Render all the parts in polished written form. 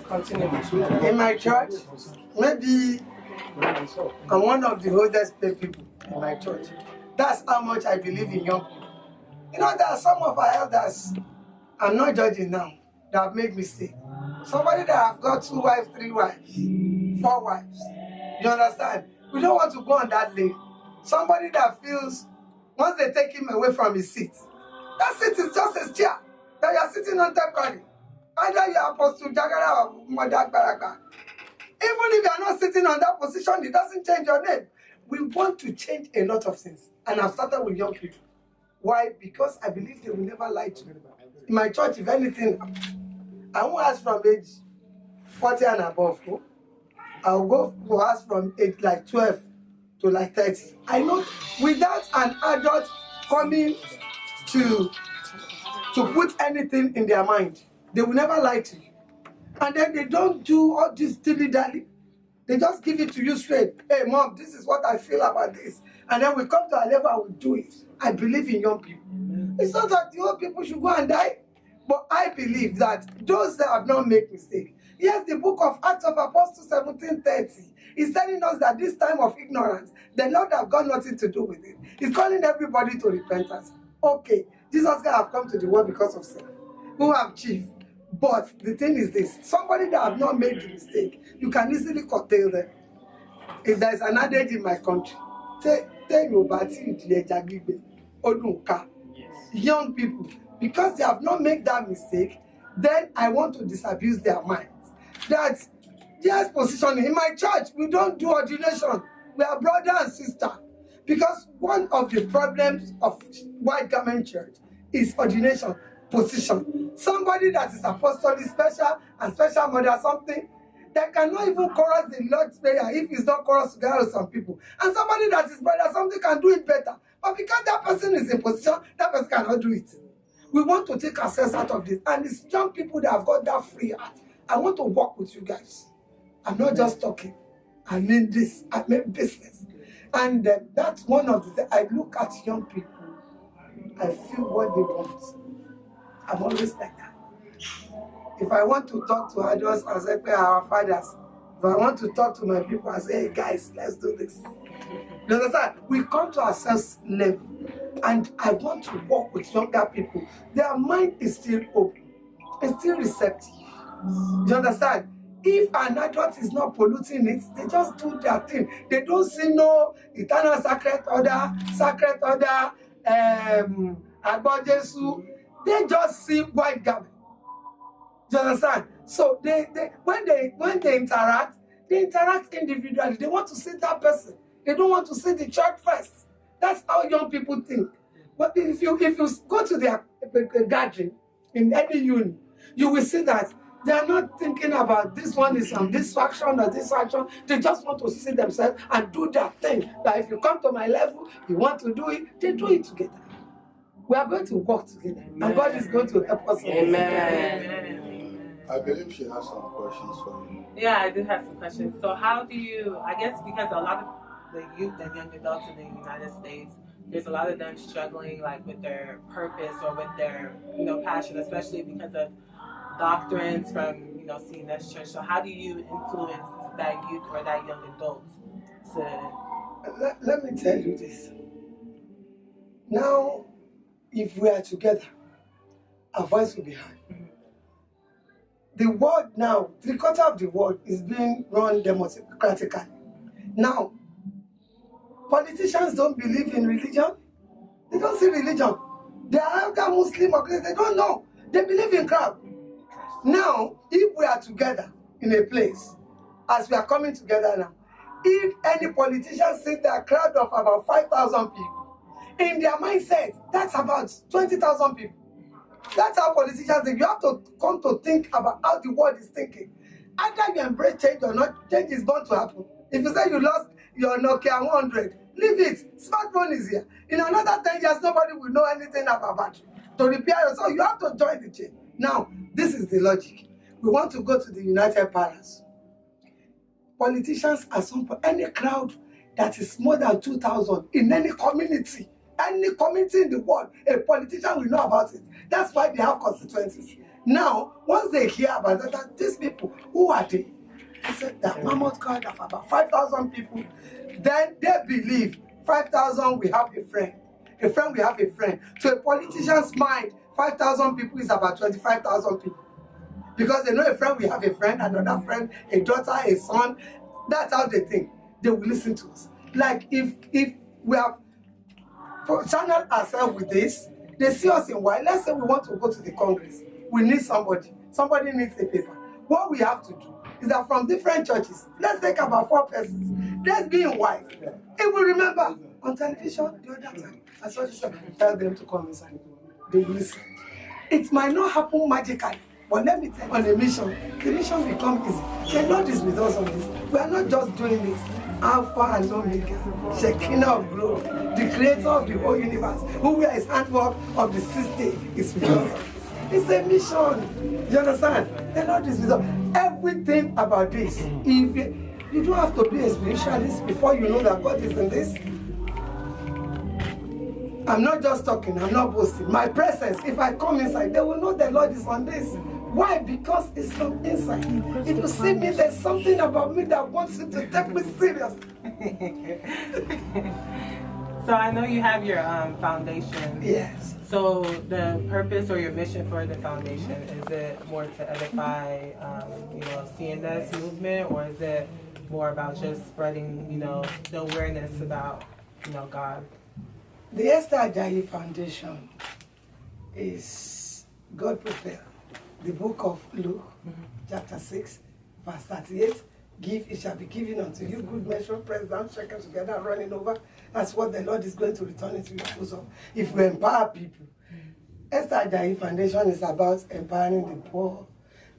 Continue. In my church, maybe I'm one of the oldest people in my church. That's how much I believe in young people. You know, there are some of our elders, I'm not judging now, that have made mistakes. Somebody that have got 2 wives, 3 wives, 4 wives. You understand? We don't want to go on that lane. Somebody that feels once they take him away from his seat, that seat is just a chair that you are sitting on temporarily. Either you are Apostle Jagara or Mother Baraka. Even if you are not sitting on that position, it doesn't change your name. We want to change a lot of things. And I've started with young people. Why? Because I believe they will never lie to me. In my church, if anything, I won't ask from age 40 and above. I'll go to ask from age like 12 to like 30. I know without an adult coming to put anything in their mind, they will never lie to you. And then they don't do all this dilly-dally. They just give it to you straight. Hey, mom, this is what I feel about this. And then we come to a level and we do it. I believe in young people. It's not that the old people should go and die. But I believe that those that have not made mistakes. Yes, the book of Acts of Apostles 17:30 is telling us that this time of ignorance, the Lord have got nothing to do with it. He's calling everybody to repentance. Okay, Jesus Christ have come to the world because of sin. Who have chief? But the thing is this, somebody that have not made the mistake, you can easily curtail them. If there is an adage in my country, young people, because they have not made that mistake, then I want to disabuse their minds. That there's positioning. In my church, we don't do ordination. We are brother and sister. Because one of the problems of white garment church is ordination, position. Somebody that is apostolic, special, and special mother something, they cannot even chorus the Lord's Prayer if it's not chorus together with some people. And somebody that is brother something can do it better. But because that person is in position, that person cannot do it. We want to take ourselves out of this. And it's young people that have got that free heart. I want to work with you guys. I'm not just talking. I mean this. I mean business. And that's one of the things. I look at young people. I feel what they want. I'm always like that. If I want to talk to adults, I say, our fathers. If I want to talk to my people, I say, hey guys, let's do this. You understand? We come to ourselves level. And I want to work with younger people. Their mind is still open. It's still receptive. You understand? If an adult is not polluting it, they just do their thing. They don't see no eternal sacred order, Agbo Jesu. They just see white garment. You understand? So when they interact individually. They want to see that person. They don't want to see the church first. That's how young people think. But if you go to their gathering in any uni, you will see that they are not thinking about this one is on this faction or this faction. They just want to see themselves and do their thing. That if you come to my level, you want to do it, they do it together. We are going to work together. Amen. And God is going to help us. Amen. I believe she has some questions for you. Yeah, I do have some questions. So how do you, I guess because a lot of the youth and young adults in the United States, there's a lot of them struggling like with their purpose or with their, passion, especially because of doctrines from, CNS Church. So how do you influence that youth or that young adult to... Let me tell you this. Now, if we are together, our voice will be heard. Mm-hmm. The world now, 3/4 of the world is being run democratically. Now, politicians don't believe in religion. They don't see religion. They are either Muslim or Christian. They don't know. They believe in crowd. Now, if we are together in a place, as we are coming together now, if any politician sees a crowd of about 5,000 people, in their mindset, that's about 20,000 people. That's how politicians think. You have to come to think about how the world is thinking. Either you embrace change or not, change is bound to happen. If you say you lost your Nokia 100, leave it. Smartphone is here. In another 10 years, nobody will know anything about battery. To repair it, so you have to join the change. Now, this is the logic. We want to go to the United Palace. Politicians are any crowd that is more than 2,000 in any community in the world, a politician will know about it. That's why they have constituencies. Now, once they hear about that, these people, who are they? They said that Mammoth crowd of about 5,000 people. Then they believe 5,000 we have a friend. A friend we have a friend. To a politician's mind, 5,000 people is about 25,000 people. Because they know a friend we have a friend, another friend, a daughter, a son. That's how they think. They will listen to us. Like if we have channeled ourselves with this, they see us in white. Let's say we want to go to the Congress. We need somebody. Somebody needs a paper. What we have to do is that from different churches, let's take about 4 persons. Let's be in white. It will remember on television the other time. I saw this, tell them to come inside. They will listen. It might not happen magically, but let me tell you, on a mission, the mission becomes easy. The Lord is with us on this. We are not just doing this. Alpha and Omega, Shekinah of glory, the creator of the whole universe, who wears his handwork of the 6th day, is with us. It's a mission. You understand? The Lord is with us. Everything about this, if you don't have to be a spiritualist before you know that God is in this. I'm not just talking, I'm not boasting. My presence, if I come inside, they will know the Lord is on this. Why? Because it's from inside. If you see me, there's something about me that wants you to take me serious. So I know you have your foundation. Yes. So the purpose or your mission for the foundation, is it more to edify, CNS movement, or is it more about just spreading, the awareness about, God? The Esther Ajayi Foundation is God prepared. The book of Luke, chapter 6, verse 38. Give, it shall be given unto you. Good measure, pressed down, shaken together, running over. That's what the Lord is going to return into your bosom. If we empower people. Esther Ajayi Foundation is about empowering the poor,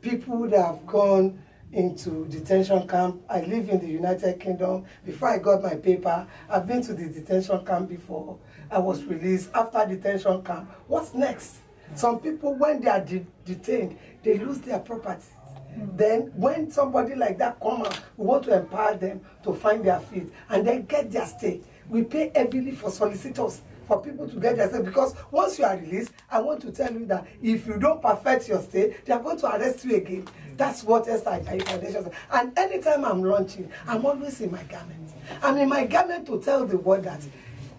people that have gone into detention camp. I live in the United Kingdom. Before I got my paper, I've been to the detention camp before. I was released after detention camp. What's next? Some people, when they are detained, they lose their property. Then when somebody like that come out, we want to empower them to find their feet and then get their stay. We pay heavily for solicitors for people to get their stay, because once you are released, I want to tell you that if you don't perfect your stay, they are going to arrest you again. That's what Esther Ajayi Foundation says. And anytime I'm launching, I'm always in my garment. I'm in my garment to tell the world that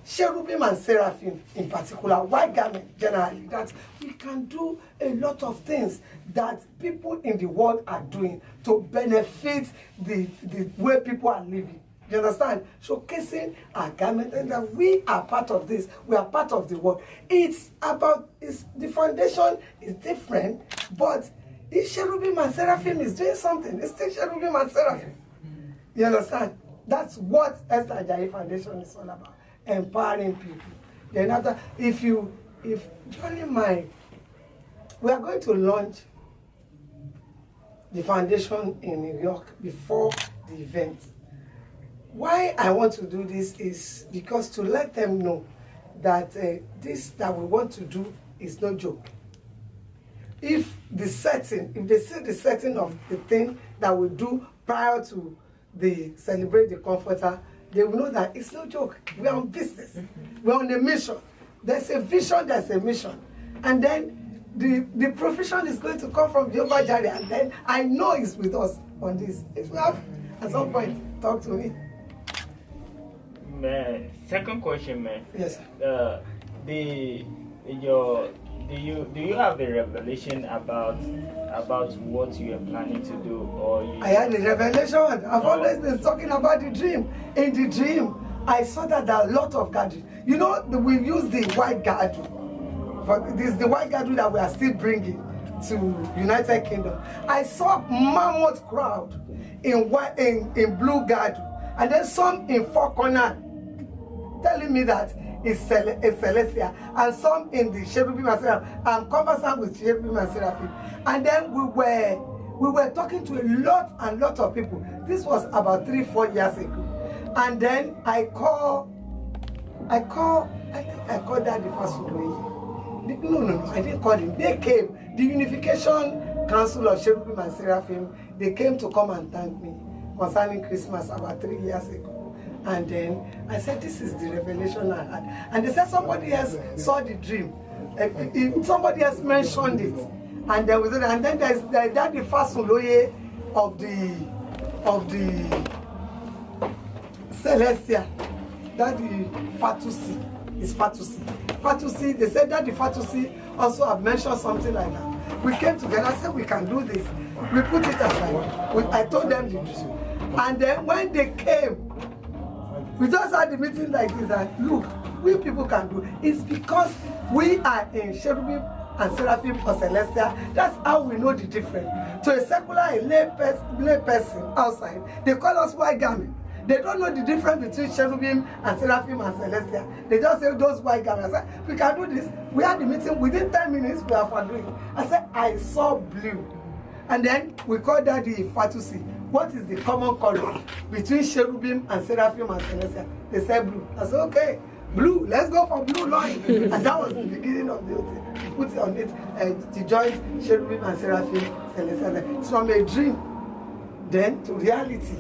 cherubim and seraphim in particular, white garment generally, that we can do a lot of things that people in the world are doing to benefit the way people are living. You understand? Showcasing our garment, and that we are part of this. We are part of the world. The foundation is different, but if cherubim and seraphim is doing something, it's still cherubim and seraphim. You understand? That's what Esther Ajayi Foundation is all about. Empowering people. Then after, if joining we are going to launch the foundation in New York before the event. Why I want to do this is because to let them know that this that we want to do is no joke. If they see the setting of the thing that we do prior to the Celebrate the Comforter, they will know that it's no joke. We are on business. We're on a mission. There's a vision, there's a mission. And then the provision is going to come from Jehovah Jireh. And then I know it's with us on this. If you have, at some point, talk to me. Man, second question, man. Yes, sir. Do you have a revelation about what you are planning to do, or I had a revelation. I've always been talking about the dream. In the dream, I saw that there are a lot of gathering. We use the white gathering. This is the white gathering that we are still bringing to United Kingdom. I saw mammoth crowd in blue gathering, and then some in four corners telling me that it's Celestia, and some in the cherubim and seraphim. I'm conversant with cherubim and seraphim, and then we were talking to a lot of people. This was about 3-4 years ago, and then I think I called Daddy Fasudoyi. No, I didn't call him. They came. The Unification Council of Cherubim and Seraphim, they came to come and thank me concerning Christmas about 3 years ago. And then I said, this is the revelation I had. And they said somebody else saw the dream. Somebody else mentioned it. And then there's Daddy Fasunloye of the Celestia. Daddy Fatusi is Fatusi. Fatusi, they said Daddy Fatusi also have mentioned something like that. We came together and said we can do this. We put it aside. I told them to do. And then when they came, we just had a meeting like this that look, we people can do it. It's because we are in Cherubim and Seraphim or Celestia. That's how we know the difference. To a secular, lay person outside, they call us white garment. They don't know the difference between Cherubim and Seraphim and Celestia. They just say those white garments. I said, we can do this. We had the meeting within 10 minutes. We are for doing. I said, I saw blue. And then we called that the Fatusi. What is the common color between Cherubim and Seraphim and Celestia? They said blue. I said, okay, blue. Let's go for blue line. And that was the beginning of the thing. Put it on it, the joint Cherubim and Seraphim, Celestia. It's from a dream, then to reality.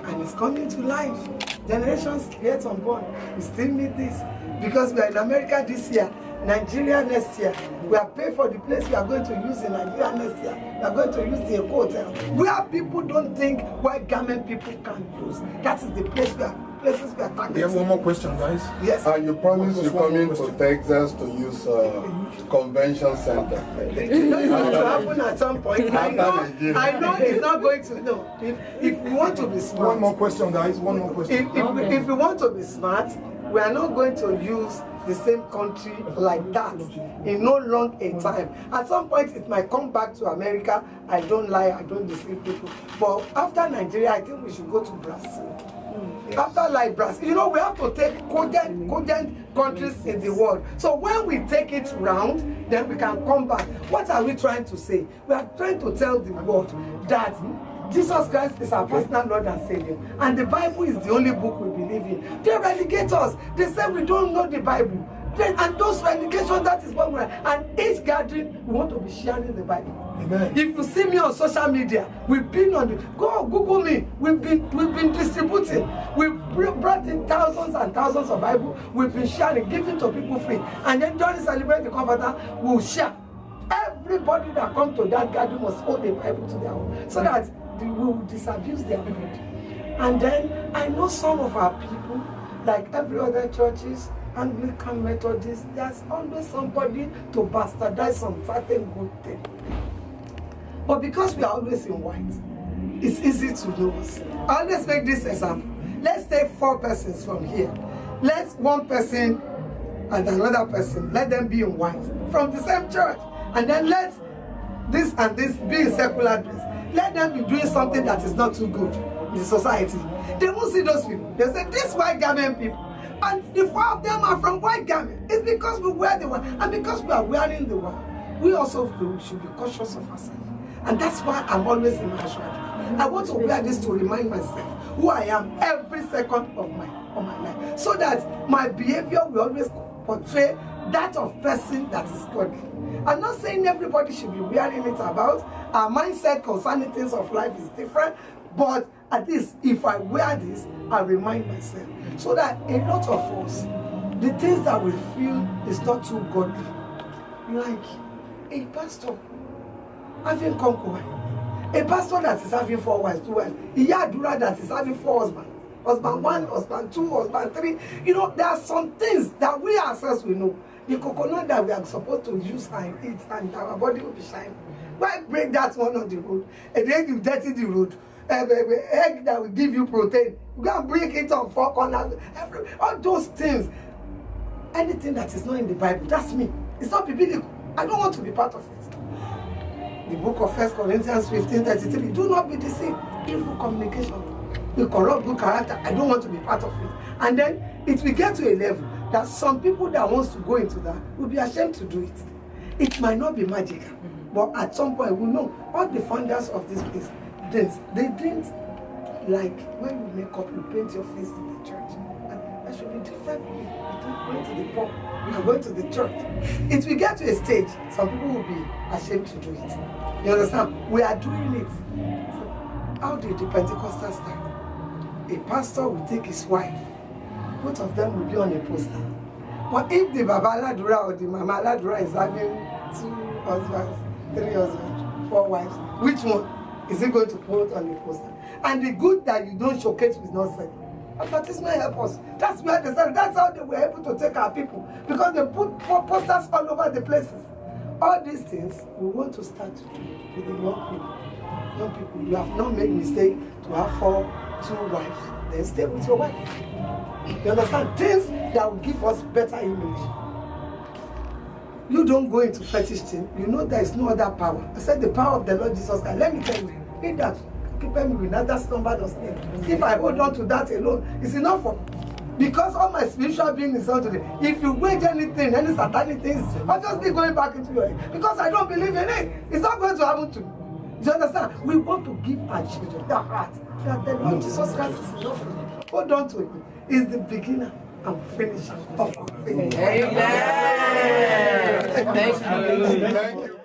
And it's coming to life. Generations yet unborn, we still need this. Because we are in America this year, Nigeria next year. We are paying for the place we are going to use in Nigeria next year. We are going to use the hotel. Where people don't think white garment people can use. That is the places we are targeting. We have one more question, guys. Yes. And you promised you're coming to Texas to use convention center. You know it's going to happen at some point. I know it's not going to. No. If we want to be smart. One more question, guys. One more question. If we want to be smart, we are not going to use the same country like that in no long a time. At some point, it might come back to America. I don't lie, I don't deceive people. But after Nigeria, I think we should go to Brazil. Yes. After like Brazil, you know, we have to take cogent countries in the world. So when we take it round, then we can come back. What are we trying to say? We are trying to tell the world that Jesus Christ is our personal Lord and Savior. And the Bible is the only book we believe in. They relegate us. They say we don't know the Bible. And those relegations, that is what we're. And each gathering, we want to be sharing the Bible. Amen. If you see me on social media, we've been on the go Google me. We've been distributing. We've brought in thousands and thousands of Bible. We've been sharing, giving to people free. And then during Celebrate the Comforter, we'll share. Everybody that comes to that gathering must hold the Bible to their own, so that we will disabuse their blood. And then I know some of our people, like every other churches, Anglican, Methodist, there's always somebody to bastardize some certain good thing. But because we are always in white, it's easy to know us. I always make this example. Let's take 4 persons from here. Let's one person and another person, let them be in white from the same church. And then let this and this be in secular dress. Let them be doing something that is not too good in the society. They won't see those people. They say, these white garment people. And the 4 of them are from white garment. It's because we wear the one. And because we are wearing the one, we also should be cautious of ourselves. And that's why I'm always in my shroud. I want to wear this to remind myself who I am every second of my life. So that my behavior will always portray that of person that is godly. I'm not saying everybody should be wearing it about. Our mindset concerning things of life is different. But at least if I wear this, I remind myself. So that a lot of us, the things that we feel is not too godly. Like a pastor having concubine. A pastor that is having 4 wives, 2 wives. A Yadura that is having 4 husbands. Husband 1, husband 2, husband 3. You know, there are some things that we ourselves will know. The coconut that we are supposed to use and eat, and our body will be shining. Why break that one on the road? And then you dirty the road. Egg that will give you protein. You go and break it on 4 corners. All those things. Anything that is not in the Bible, that's me. It's not biblical. I don't want to be part of it. The book of 1 Corinthians 15:33. Do not be deceived. Evil communication. The corrupt good character. I don't want to be part of it. And then it will get to a level that some people that wants to go into that will be ashamed to do it. It might not be magical, but at some point we know all the founders of this place, they didn't like when you make up, you paint your face in the church. And that should be different between going to the pub and going to the church. It will get to a stage, some people will be ashamed to do it. You understand? We are doing it. So how did the Pentecostal start? A pastor will take his wife. Both of them will be on a poster. But if the Baba Ladura or the Mama Ladura is having 2 husbands, 3 husbands, 4 wives. Which one is he going to put on the poster? And the good that you don't showcase will not sell. Advertisement help us. That's where they started. That's how they were able to take our people. Because they put posters all over the places. All these things, we want to start with the young people. Young people, you have not made mistake to have 2 wives. Then stay with your wife. You understand? Things that will give us better image. You don't go into fetish thing. You know there is no other power. I said the power of the Lord Jesus Christ. Let me tell you, in that keeping me with another slumber does not. If I hold on to that alone, it's enough for me. Because all my spiritual being is on today. If you wage anything, any satanic things, obviously going back into your head. Because I don't believe in it. It's not going to happen to me. Do you understand? We want to give our children their heart. That the Lord Jesus Christ is enough for me. Hold on to it. It's the beginner and finisher of our faith. Amen. Thank you. Thank you.